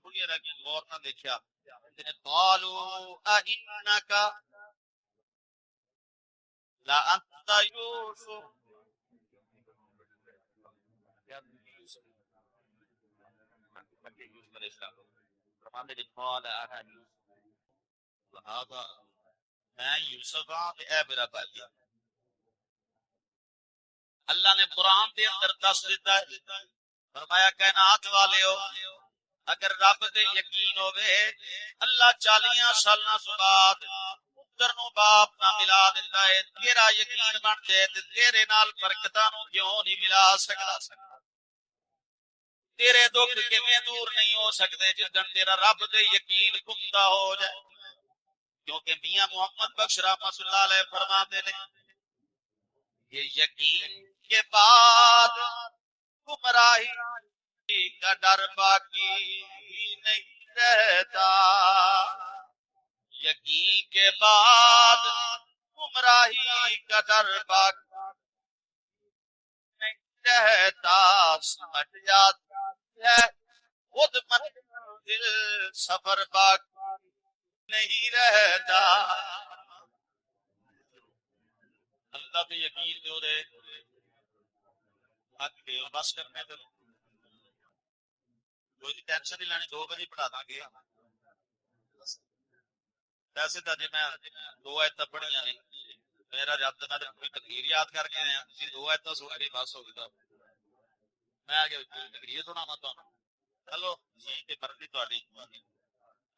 بڑی رہی غور نہ دیکھا قالوا انک لا انت یوسف میں یوسف ہاں اے میرا بھائی اللہ نے قرآن دے اندر دس دیتا ہے فرمایا کائنات والے ہو اگر رب دے یقین ہوئے اللہ 40 سالاں تو بعد پتر نو باپ نہ ملا دیتا ہے تیرا یقین بن جائے تے تیرے نال برکتاں نو کیوں نہیں ملا سکتا تیرے دکھ کیویں دور نہیں ہو سکتے جدن تیرا رب دے یقین گمدا ہو جائے کیونکہ میاں محمد بخش رحمۃ اللہ علیہ فرماتے ہیں یہ یقین کے بعد گمراہی کا ڈر باقی نہیں رہتا یقین کے بعد گمراہی کا ڈر باقی نہیں رہتا سمجھ جاتا ہے خود منزل سفر باقی نہیں رہتا. اللہ پہ یقین جو رہے بس کرنے تو کوئی ٹینشن نہیں لینی. 2 بجے پڑھا دیں گے. ویسے تو جی میں 2 آیتیں پڑھیاں نہیں, میرا رد میں کوئی تقریر یاد کر کے آیا, 2 آیتیں سن کے بس ہو گئی. میں آگے تقریر سناواں تمہیں. چلو جی مرضی تہاڈی.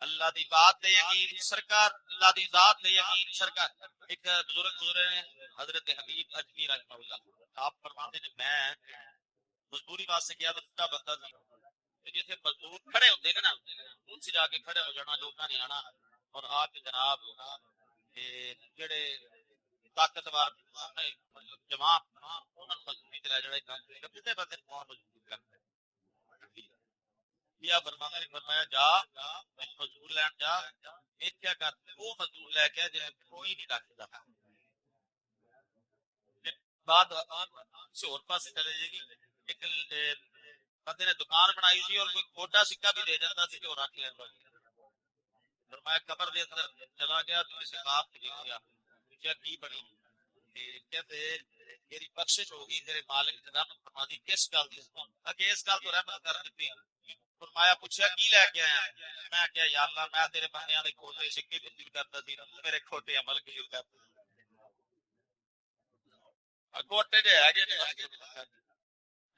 اللہ دی بات تے یقین سرکار, اللہ دی ذات تے یقین سرکار. ایک بزرگ گزرے ہیں حضرت حبیب اجمی رحمہ اللہ. آپ فرماتے ہیں میں مزدوری واسطے گیا تو بڑا بندہ تھا جیسے مزدور کھڑے ہوتے ہیں نا ان سے جا کے کھڑے ہو جانا, لوگوں نے آنا اور آ کے جناب جڑے طاقتور جماعت انہاں نوں مزدوری تے لے جڑے کتے بندے کون مزدور کرتے یا فرمایا جا مزدور لین جا. ایک کیا کرتے وہ مزدور لے کے جن کوئی نہیں رکھتا. بعد سے اور پاس چلے جائے گی. ایک بندے نے دکان بنائی تھی اور کوئی کھوٹا سکہ بھی دے جاتا سی جو رکھ لیتا. فرمایا قبر دے اندر چلا گیا تو اسے باپ نے لیا کیا کی بنی کہتے میری بخشش ہوگی تیرے مالک نے رحمت فرما دی. کس گل دی اگے اس گل تو رحمت کر دیتی. فرمایا پوچھا کی لے کے آیا. میں کہا یا اللہ میں تیرے بندیاں دے کھوٹے سکے تبدیل کرتا سی, میرے کھوٹے عمل کی کرتا کھوٹے جو ہے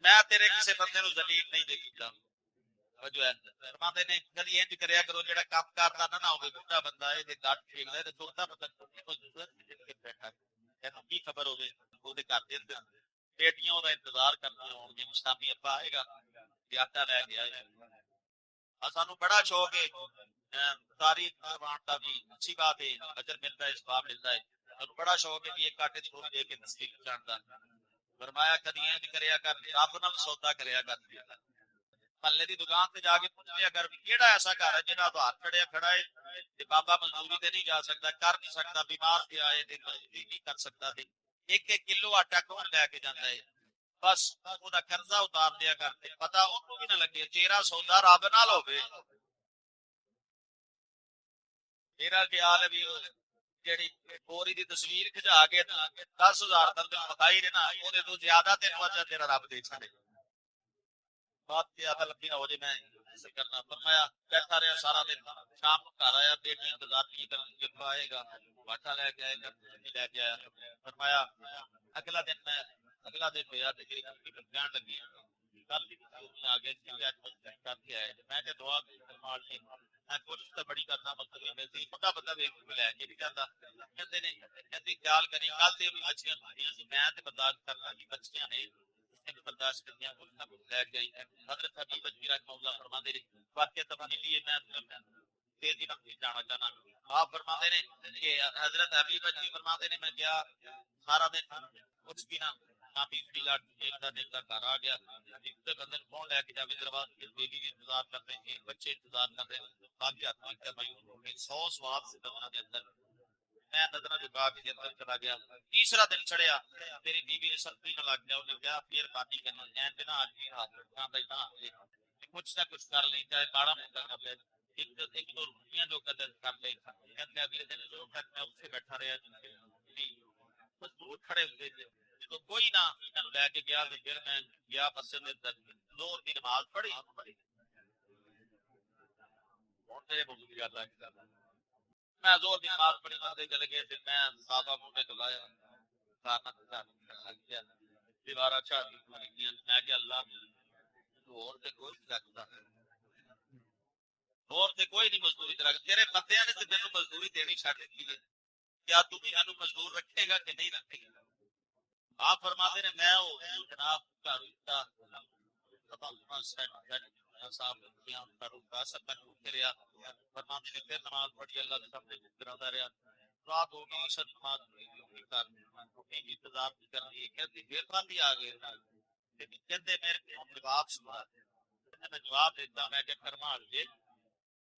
میں تیرے کسی بندے نو ذلیل نہیں دیکھتا. جو ہے فرماتے نے کدی انج کریا کرو جڑا کام کردا نہ ہوے بوڑھا بندہ اے تے گھٹ ٹھیکدا تے چھوٹا بندہ بیٹھا ہے کی خبر ہوے او دے گھر دے اندر بیٹیاں دا انتظار کرتی ہون گے مستانی ابا آئے گا آٹا لے گیا ہے. سانو بڑا شوق ہے تاریخ قربان کا بھی اچھی بات ہے, اجر ملتا ہے, ثواب ملتا ہے. سانو بڑا شوق ہے کہ ایک آٹے چھوڑ دے کے تصدیق جانتا. فرمایا کدی انج کریا کر رب نال سودا کریا کر. محلے دی دکان تے جا کے پوچھ لیا کر کیڑا ایسا گھر ہے جہاں تو ہاتھ کھڑیا کھڑا ہے تے بابا مزدوری تے نہیں جا سکتا, کر نہیں سکتا, بیمار تے آئے تے مزدوری نہیں کر سکتا. تے 1 کلو آٹا کون لے کے جاندا ہے. بس او دا قرضہ اتار دیا کرتے, پتہ اونوں بھی نہ لگے تیرا سودا رب نال ہوے. میرا خیال ہے بھی جیڑی بوری دی تصویر کھجا کے 10,000 تک مکائی نے نا اودے تو زیادہ تے وجہ تیرا رب دے چھڑے. بات زیادہ لمبی نہ ہو جائے, میں کرنا. فرمایا بیٹھا رہا سارا دن, شام کو گھر آیا بیٹی انتظار کی کر آئے گا باٹا لے کے آئے گا لے کے آیا. فرمایا اگلا دن ہویا جان لگی آگے کر کے آئے. میں کہ دعا میں کوشش تو بڑی کرنا مطلب ملتی چھوٹا بندہ لے کے نہیں جاتا. کہتے نے کہتے خیال کری کل سے بچیاں میں برداشت کرنا بچیاں نے برداشت کرنی لے کے آئی. حضرت حبیب اجمی رحمہ اللہ فرماتے ہیں واقعہ تبدیلی میں تیزی نہ جانا چاہنا. آپ فرماتے ہیں کہ حضرت حبیب اجمی فرماتے ہیں میں کیا سارا دن کچھ بھی نہ گھر آ گیا بندے فون لے کے جا کے بیوی بھی انتظار کر رہے ہیں, بچے انتظار کر رہے ہیں. 100 سواب سے کے اندر میں نظر جھکا کے اندر چلا گیا. تیسرا دن چڑھیا میری بیوی نے سردی نہ لگ گیا. انہیں کہا پھر پانی کرنا این بنا آدمی ہاتھ رکھنا بیٹھا کچھ نہ کچھ کر لیں چاہے بڑا موٹا کر لے ایک دو روٹیاں جو قدر کر لے. کہتے اگلے دن جو کرنا اس سے بیٹھا رہا مزدور کھڑے ہوئے تھے تو کوئی نہ لے کے گیا. پھر میں گیا مسجد میں زور کی نماز پڑھی. میں زور کی نماز پڑھی بندے چلے گئے. پھر میں صحابہ منہ تو لایا دیوارا چاہتی میں کہ اللہ اور تے کوئی نہیں رکھتا اور تے کوئی نہیں مزدوری رکھ تیرے بندیاں نے تے مینوں مزدوری دینی چھڈ دتی ہے, کیا تو بھی مینوں مزدور رکھے گا کہ نہیں رکھے گا. آپ فرماتے ہیں میں جناب نماز پڑھی اللہ کے سامنے کراتا رہا. رات ہو گئی عشاء نماز انتظار کرنی کہتی پھر باندھی آ گئے. کہتے میرے جواب سنا میں جواب دیتا میں کہ فرما لے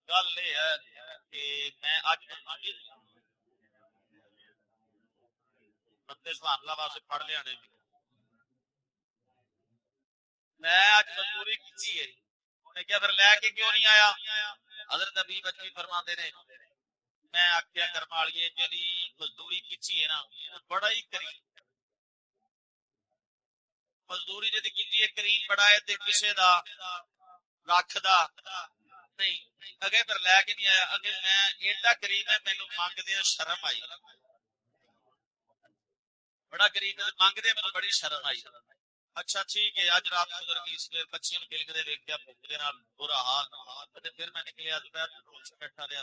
گل یہ ہے کہ میں اج بندے سبحان اللہ واسطے پڑھ لیا نے میں اج مزدوری کی ہے، انہیں کیا پھر لے کے کیوں نہیں آیا؟ حضرت ابھی بچی فرماتے نے میں آخیا کرمالیے جی مزدوری کی ہے نا بڑا ہی کریم مزدوری جی کی کریم بڑا ہے کسی کا رکھ دا نہیں اگے پھر لے کے نہیں آیا اگے میں ایڈا کریم ہے مینو منگدے شرم آئی بڑا کریم ہے منگدے مینو بڑی شرم آئی اچھا ٹھیک ہے اج رات گزر گئی اس لیے بچے نے کلکتے ویکیا بھوکے نال برا حال پھر میں نکلیا بیٹھا رہا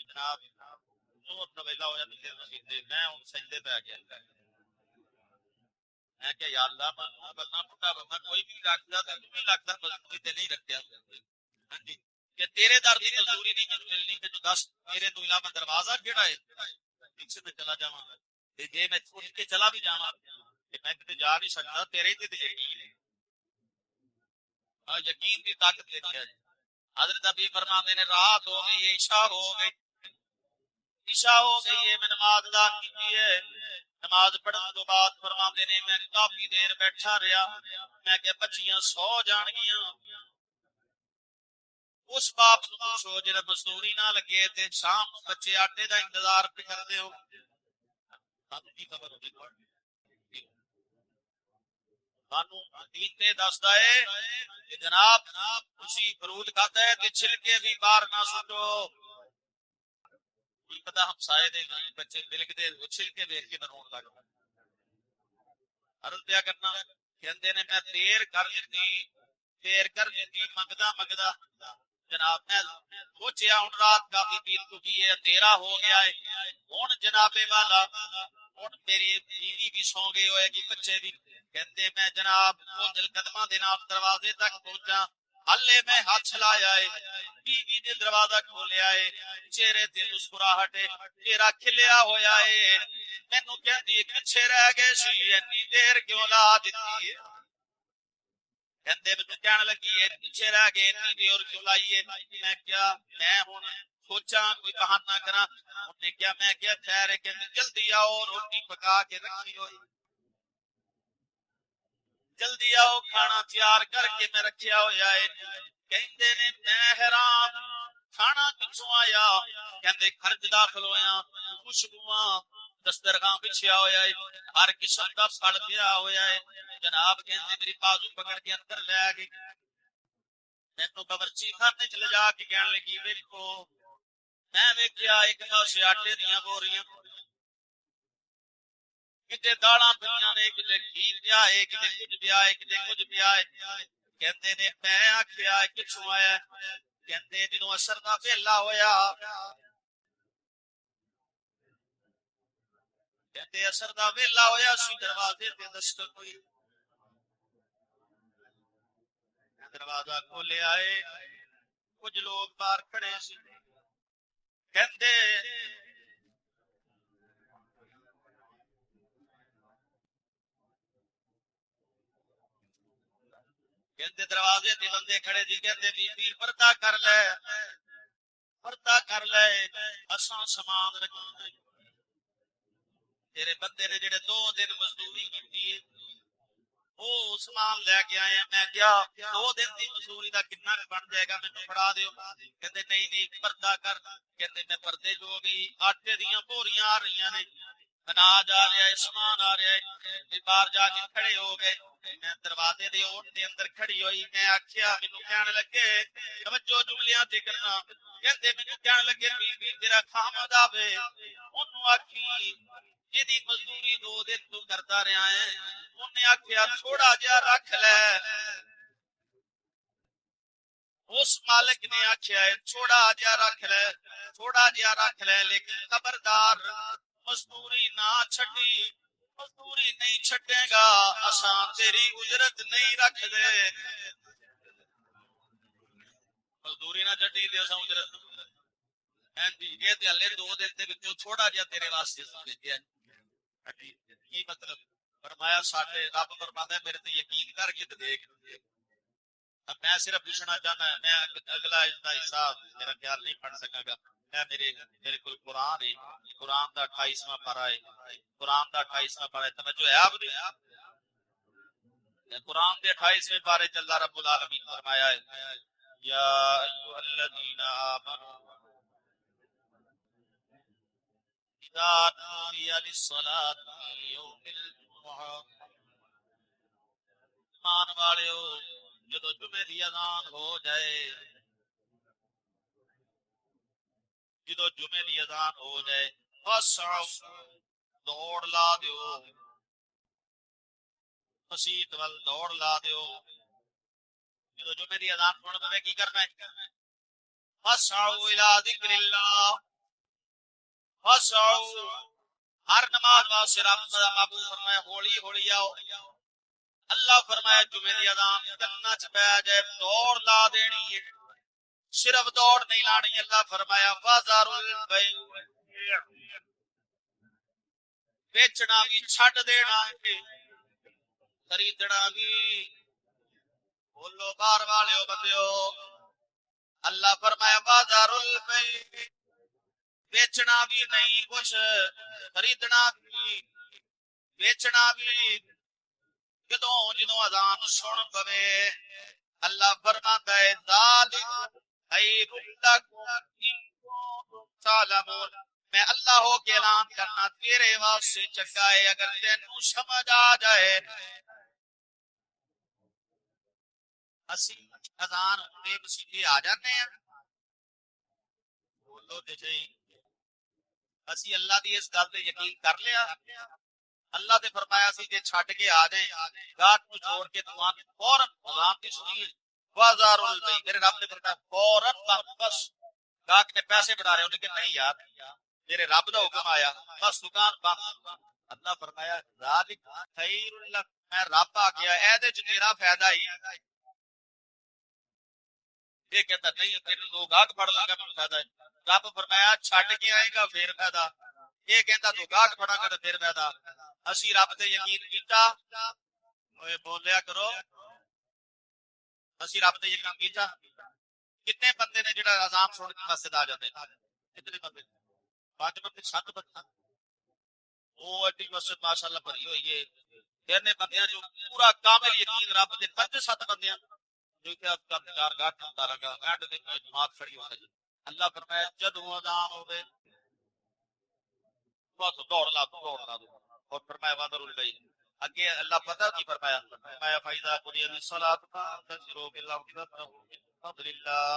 جناب اپنا ویلا ہوا میں ہوں سجدے پہ گیا میں کہ یا اللہ بندہ بڑھا بندہ کوئی بھی رکھتا تو بھی لگتا مزدوری تے نہیں رکھیا ہاں جی کہ تیرے در دی مزدوری نہیں مجھے ملنی کہ جو دس میرے تو علاوہ دروازہ کیڑا ہے پیچھے میں چلا جاواں تے جے میں اٹھ کے چلا بھی جاواں کہ میں کتے جا نہیں سکتا تیرے تے یقین ہے یقین کی طاقت دیکھا ہے حضرت ابھی فرماتے نے رات ہو گئی عشاء ہو گئی عشاء ہو گئی ہے میں نماز ادا کی ہے نماز پڑھنے تو بعد فرماتے نے میں کافی دیر بیٹھا رہا میں کہ بچیاں سو جان گیاں اس باپ نو پوچھو جڑا مزدوری نہ لگے تے شام بچے آٹے دا انتظار پہ کردے ہو سانو کی خبر ہوگی سانو دین تے دسدا ہے کہ جناب تسی فرود کھاتا ہے تے چھلکے بھی باہر نہ سٹو کی پتہ ہم سائے دے بچے ملک دے چھلکے دیکھ کے رون لگ عرض کیا کرنا کہندے نے میں دیر کر دیتی منگدا منگدا جناب میں سوچیا ہوں رات کافی بیت چکی ہے تیرا ہو گیا ہے ہوں جناب والا ہوں میری بیوی بھی سو گئی ہوئے گی بچے بھی کہتے میں جناب وہ دل قدمہ دے نال دروازے تک پہنچا ہلے میں ہاتھ لایا ہے بیوی نے دروازہ کھولیا ہے چہرے تے مسکراہٹ ہے چہرہ کھلیا ہویا ہے مینوں کہندی پیچھے رہ گئے سی اتنی دیر کیوں لا دتی ہے کہندے مینوں کہن لگی ہے پیچھے رہ گئے اتنی دیر کیوں لائی ہے میں کیا میں ہن سوچا کوئی بہانہ کرا انہوں نے کیا میں کیا خیر ہے کہ جلدی آؤ روٹی پکا کے رکھی ہوئی جلدی آؤ کھانا تیار کر کے میں رکھیا ہویا ہے کہندے نے میں حیران کھانا کتوں آیا کہندے خرچ داخل ہویا خوشبواں دسترخوان بچھیا ہویا ہے ہر قسم کا پھل پیا ہویا ہے جناب کہندے میری بازو پکڑ کے اندر لے گئی مینوں باورچی خانے چ لے جا کے کہن لگی ویکھو میں ویکھیا ایک پاسے آٹے دیاں بوریاں کتے داڑاں پیا نے کتے گھی پیا ہے کتے کچھ پیا ہے کتے کچھ پیا ہے کہندے نے میں آکھیا کچھوں آیا کہندے جدوں اثر دا ویلا ہویا کہندے اثر دا ویلا ہویا سی دروازے تے دستک ہوئی دروازہ کھولے آئے کچھ لوگ باہر کھڑے سی کہندے کہندے دروازے تے بندے کھڑے جی کہندے بی بی پردہ کر لے پردہ کر لے اساں سامان رکھنا تیرے بندے نے جڑے 2 دن مزدوری کیتی ہے او سامان لے کے آئے میں کیا 2 دن دی مزدوری دا کتنا بن جائے گا مینوں پڑھا دیو کہندے نہیں نہیں پردہ کر کہندے میں پردے جو گئی آٹے دیاں بوریاں آ رہی نے اناج آ رہا ہے سامان آ رہا ہے باہر جا کے کھڑے ہو گئے میں دروازے دے اوٹ دے اندر کھڑی ہوئی میں آکھیا مینوں کہن لگے توجہ جملیاں تے کرنا کہندے مینوں کہن لگے بی بی تیرا خامد آوے اونوں آکھی جدی مزدوری 2 دن تو کرتا رہا ہے انہیں آکھیا تھوڑا جہا رکھ لے اس مالک نے آکھیا ہے تھوڑا جہا رکھ لے تھوڑا جہا رکھ لے لیکن خبردار مزدوری نہ چھڈی مزدوری نہیں چھڈے گا اساں تیری اجرت نہیں رکھ دے مزدوری نہ چھڈی تے اساں اجرت ہیں جی یہ تے ہلے 2 دن دے وچوں تھوڑا جہا تیرے واسطے بھیجیا کی مطلب فرمایا ساڈے رب فرماتا ہے میرے تے یقین کر کے دیکھ اب میں صرف پوچھنا چاہنا ہے میں اگلا حصہ میرا خیال نہیں پڑھ سکا گا میں میرے کو قرآن ہے قرآن کا 28واں پارہ ہے قرآن کا 28واں پارہ ہے توجہ ہے آپ قرآن کے 28ویں پارے چل رہا رب العالمین فرمایا ہے یا ایھا الذین آمنوا اذا نودی للصلاۃ من یوم الجمعہ، ایمان والےو جدو جمعے دی اذان ہو جائے، جدو جمعے دی اذان ہو جائے فسعوا دوڑ لا دیو، مسیت وال دوڑ لا دیو۔ جدو جمعے دی اذان سن پے کی کرنا ہے؟ فسعوا الی ذکر اللہ، فسعوا، ہر نماز واسطے رب دا محبوب فرمایا ہولی ہولی آؤ۔ اللہ فرمایا جمعے دی اذان کنا چ پے جائے دوڑ لا دینی ہے، صرف دوڑ نہیں لانی۔ اللہ فرمایا فذر البیع، بیچنا بھی چھڈ دینا ہے، خریدنا بھی۔ بولو باہر والےو بندیو، اللہ فرمایا فذر البیع، بیچنا بھی نہیں کچھ، خریدنا بھی، بیچنا بھی۔ جدوں اذان سن پوے اللہ فرماتا ہے ذالک خیر لکم ان کنتم تعلمون، میں اللہ ہو کے اعلان کرنا تیرے واسطے چنگا ہے اگر تینوں سمجھ آ جائے۔ اسی اذان ہونے مسیحے آ جاتے ہیں، بولو تے صحیح، اسی اللہ دی اس گل تے یقین کر لیا۔ اللہ نے فرمایا سی جے چھڈ کے آ جائیں گاٹ کو چھوڑ کے دعا فوراً اذان کی سنی بازار البیع، میرے رب نے فرمایا فوراً بس گاہک نے پیسے بنا رہے انہیں کہ نہیں یار میرے رب دا حکم آیا بس دکان بند۔ اللہ فرمایا ذالک خیر لک، میں رب آ گیا اے دے وچ تیرا فائدہ ہی۔ یہ کہتا نہیں تیرے لوگ گاہک پڑ لگا میں فائدہ ہے۔ رب فرمایا چھڈ کے آئے گا پھر فائدہ، یہ کہتا تو گاہک پڑا کر پھر فائدہ۔ اسی رب تے یقین کیتا، اوے بولیا کرو، اسی رب تے یقین کیتا۔ کتنے بندے نے جڑا اذان سن کے مسجد آ جاتے ہیں؟ کتنے بندے؟ 5 بندے 7 بندے، وہ ایڈی مسجد ماشاءاللہ بھری ہوئی ہے۔ کہنے بندیاں جو پورا کامل یقین رب دے 5-7 بندیاں جو کہ اب کا چار گاٹ ہوتا رہا اینڈ دے جماعت کھڑی ہو رہی۔ اللہ فرمایا جدوں اذان ہوے بس دوڑ لا دو، اور فرمایا وادر البیع، اگے اللہ پتہ کی فرمایا؟ فرمایا فائزہ قضیت الصلاۃ فانتشروا فی الارض وابتغوا من فضل اللہ،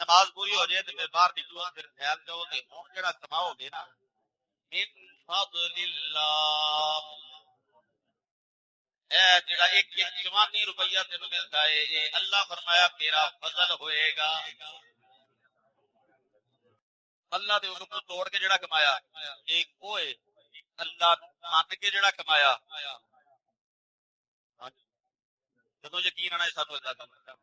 نماز پوری ہو جائے تو پھر باہر نکلو، پھر خیال کرو کہ ہوں جڑا کماؤ گے نا من فضل اللہ، اے جڑا ایک جوانی روپیہ تینوں ملتا ہے یہ اللہ فرمایا میرا فضل ہوئے گا۔ اللہ دے حکم کو توڑ کے جڑا کمایا ایک وہ ہے، اللہ مان کے جڑا کمایا جدوں یقین آنا سانو اللہ کا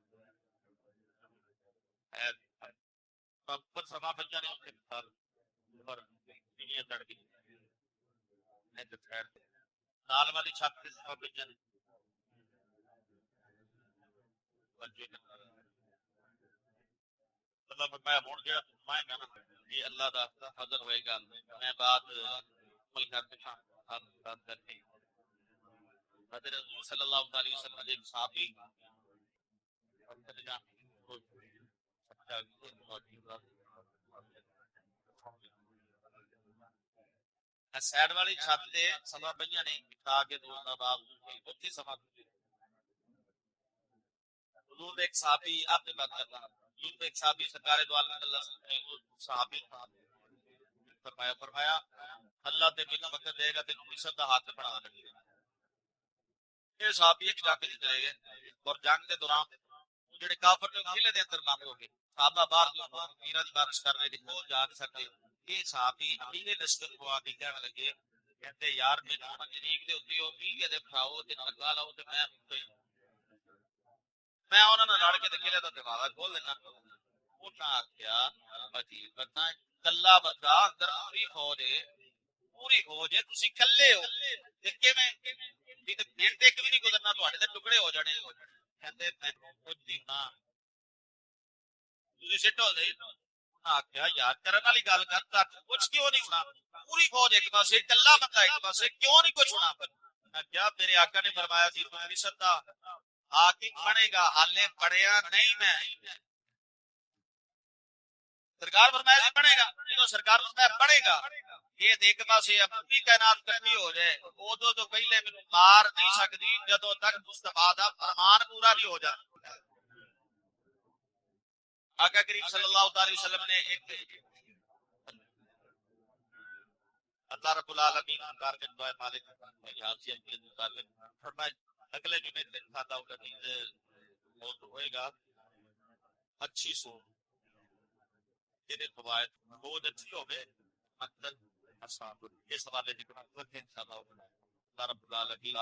پر سما بچا نے اس مثال پر دنیا چڑھ گئی نہیں تو خیر نال والی چھت سے سما بچا نے اللہ فرمایا ہن جڑا میں گا نا یہ اللہ دا فضل ہوئے گا۔ میں بات عمل کرتے ہاں بات کرتے حضرت رسول صلی اللہ علیہ وسلم ایک صحابی سائڈ والی چھت تے سما پئیاں نے کھا کے دوسرا باپ اوتھے سما حضور ایک صحابی آپ نے بات کرنا حضور ایک صحابی سرکار دو عالم اللہ صحابی فرمایا اللہ تے بنا وقت دے گا تے عزت دا ہاتھ بنا دے گا۔ یہ صحابی ایک جنگ وچ چلے گئے اور جنگ دے دوران جڑے کافر نے قلعے دے اندر بند ہو گئے، صحابہ باہر میرا دی بارش کر رہے تھے وہ جا نہیں سکتے۔ یہ صحابی اپنے لشکر کو آ کے کہنے لگے کہتے یار میرے منجریک دے ہوتی ہو پیگے دے پھاؤ تے لگا لاؤ تے میں انہاں نال لڑ کے تے قلعے دا دروازہ کھول دینا۔ انہاں آکھیا عجیب بندہ کلا بندہ اندر پوری فوج ہے تسی کلے ہو تے کیویں منٹ ایک بھی نہیں گزرنا تہاڈے تے ٹکڑے ہو جانے۔ کہندے میں کچھ نہیں نا تسی سٹو دے آکھیا یار کرن والی گل کرتا کچھ کیوں نہیں ہونا، پوری فوج ایک پاسے کلا بندہ ایک پاسے کیوں نہیں کچھ ہونا۔ میں کیا میرے آقا نے فرمایا تھی تم نہیں سکتا حاکم بنے گا حالے پڑھیا نہیں میں سرکار فرمایا جی بنے گا تو سرکار فرمایا بنے گا یہ دیکھ پاسے اپنی کائنات کرنی ہو جائے ادو تو پہلے مینوں مار نہیں سکتی جدوں تک مصطفیٰ دا فرمان پورا نہیں ہو جاتا آقا کریم صلی اللہ علیہ وسلم نے ایک اللہ رب العالمین کار کے دعائے مالک حاصل کے مطابق فرمایا اگلے جمعے دن کھاتا ہوگا نیند موت ہوئے گا اچھی سو تیرے فوائد بہت اچھی ہو گئے مطلب اصحاب اس حوالے ذکر کرتے ہیں انشاءاللہ اللہ رب العالمین